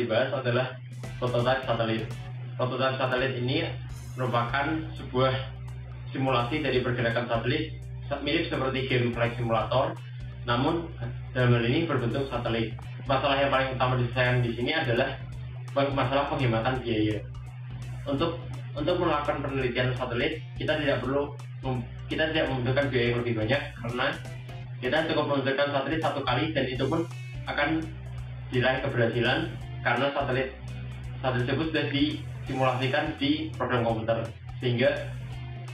dibahas adalah prototipe satelit. Prototipe satelit ini merupakan sebuah simulasi dari pergerakan satelit mirip seperti game flight simulator, namun dalam hal ini berbentuk satelit. Masalah yang paling utama disayangkan di sini adalah masalah penghematan biaya. Untuk melakukan penelitian satelit, kita tidak membutuhkan biaya yang lebih banyak, karena kita cukup menunjukkan satelit satu kali dan itu pun akan diraih keberhasilan karena satelit tersebut sudah disimulasikan di program komputer, sehingga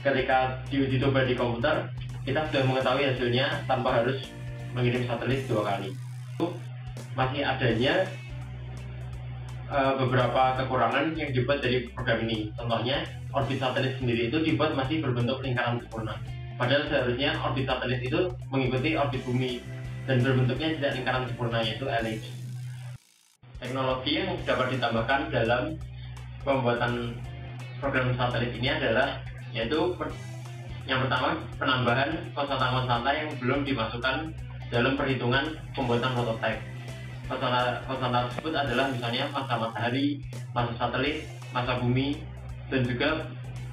ketika diuji coba di komputer kita sudah mengetahui hasilnya tanpa harus mengirim satelit 2 kali. Masih adanya beberapa kekurangan yang dibuat dari program ini. Contohnya, orbit satelit sendiri itu dibuat masih berbentuk lingkaran sempurna. Padahal seharusnya orbit satelit itu mengikuti orbit bumi dan berbentuknya tidak lingkaran sempurna, yaitu elips. Teknologi yang dapat ditambahkan dalam pembuatan program satelit ini adalah yaitu yang pertama, penambahan konstanta-konstanta yang belum dimasukkan dalam perhitungan pembuatan prototipe. Konstanta tersebut adalah misalnya masa matahari, masa satelit, masa bumi, dan juga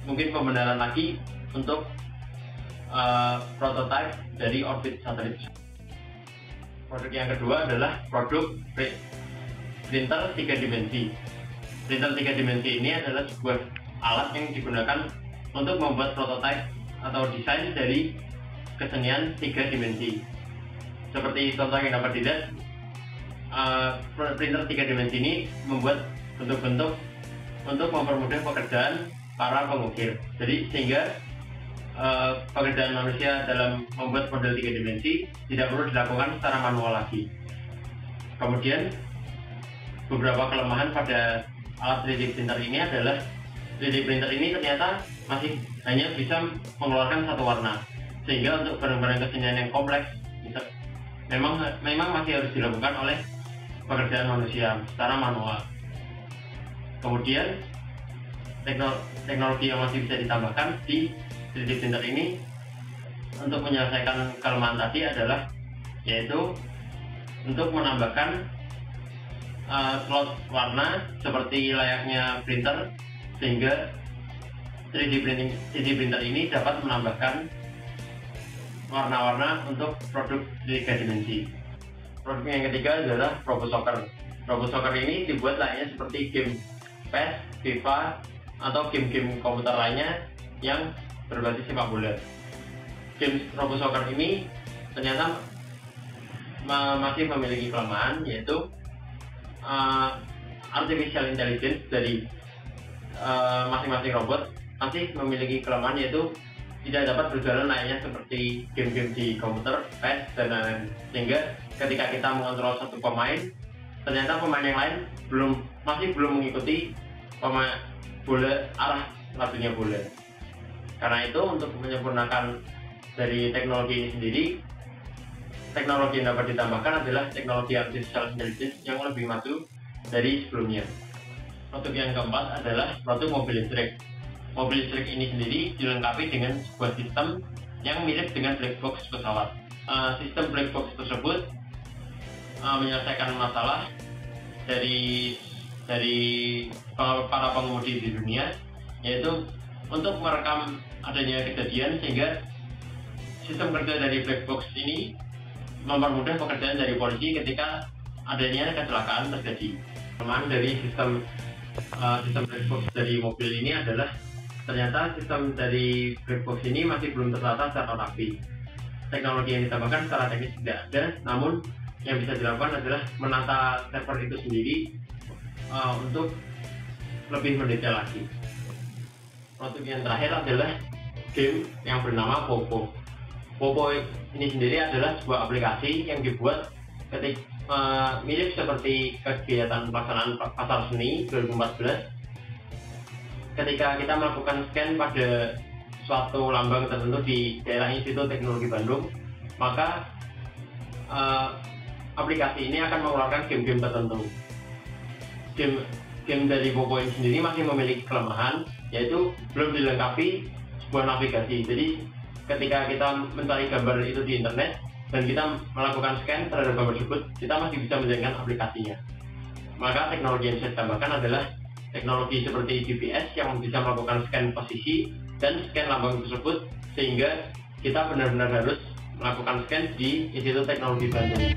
mungkin pembenaran lagi untuk prototipe dari orbit satelit. Produk yang kedua adalah produk printer 3 dimensi. Printer 3 dimensi ini adalah sebuah alat yang digunakan untuk membuat prototipe atau desain dari kesenian 3 dimensi. Seperti contoh yang dapat dilihat, printer 3 dimensi ini membuat bentuk-bentuk untuk mempermudah pekerjaan para pengukir. Jadi sehingga pekerjaan manusia dalam membuat model 3 dimensi tidak perlu dilakukan secara manual lagi. Kemudian beberapa kelemahan pada alat 3D printer ini adalah 3D printer ini ternyata masih hanya bisa mengeluarkan satu warna, sehingga untuk barang-barang kesenian yang kompleks memang masih harus dilakukan oleh pekerjaan manusia secara manual. Kemudian teknologi yang masih bisa ditambahkan di 3D printer ini untuk menyelesaikan kelemahan tadi adalah yaitu untuk menambahkan slot warna seperti layaknya printer, sehingga 3D printer ini dapat menambahkan warna-warna untuk produk 3 dimensi. Produk yang ketiga adalah RoboSoccer. RoboSoccer ini dibuat layaknya seperti game PES, FIFA, atau game-game komputer lainnya yang berbasis sepak bola. Game RoboSoccer ini ternyata masih memiliki kelemahan, yaitu artificial intelligence dari masing-masing robot masih memiliki kelemahan, yaitu tidak dapat berjalan layaknya seperti game-game di komputer, PES, dan lain-lain. Sehingga ketika kita mengontrol satu pemain, ternyata pemain yang lain masih belum mengikuti arah lajunya bola. Karena itu, untuk menyempurnakan dari teknologi ini sendiri, teknologi yang dapat ditambahkan adalah teknologi artificial intelligence yang lebih maju dari sebelumnya. Produk yang keempat adalah produk mobil listrik. Mobil listrik ini sendiri dilengkapi dengan sebuah sistem yang mirip dengan black box pesawat. Sistem black box tersebut menyelesaikan masalah dari para pengemudi di dunia, yaitu untuk merekam adanya kejadian, sehingga sistem kerja dari black box ini mempermudah pekerjaan dari polisi ketika adanya kecelakaan terjadi. Kelemahan dari sistem black box dari mobil ini adalah ternyata sistem dari black box ini masih belum tertata secara rapi. Teknologi yang ditambahkan secara teknis tidak ada, namun yang bisa dilakukan adalah menata server itu sendiri untuk lebih mendetail lagi. Produk yang terakhir adalah game yang bernama Popo. Popo ini sendiri adalah sebuah aplikasi yang dibuat mirip seperti kegiatan pelaksanaan pasar seni 2014. Ketika kita melakukan scan pada suatu lambang tertentu di daerah Institut Teknologi Bandung, maka aplikasi ini akan mengeluarkan game-game tertentu. Game dari Popo ini sendiri masih memiliki kelemahan, yaitu belum dilengkapi sebuah navigasi. Jadi ketika kita mencari gambar itu di internet dan kita melakukan scan terhadap gambar tersebut, kita masih bisa menjalankan aplikasinya. Maka teknologi yang saya tambahkan adalah teknologi seperti GPS yang bisa melakukan scan posisi dan scan lambang tersebut, sehingga kita benar-benar harus melakukan scan di Institut Teknologi Bandung.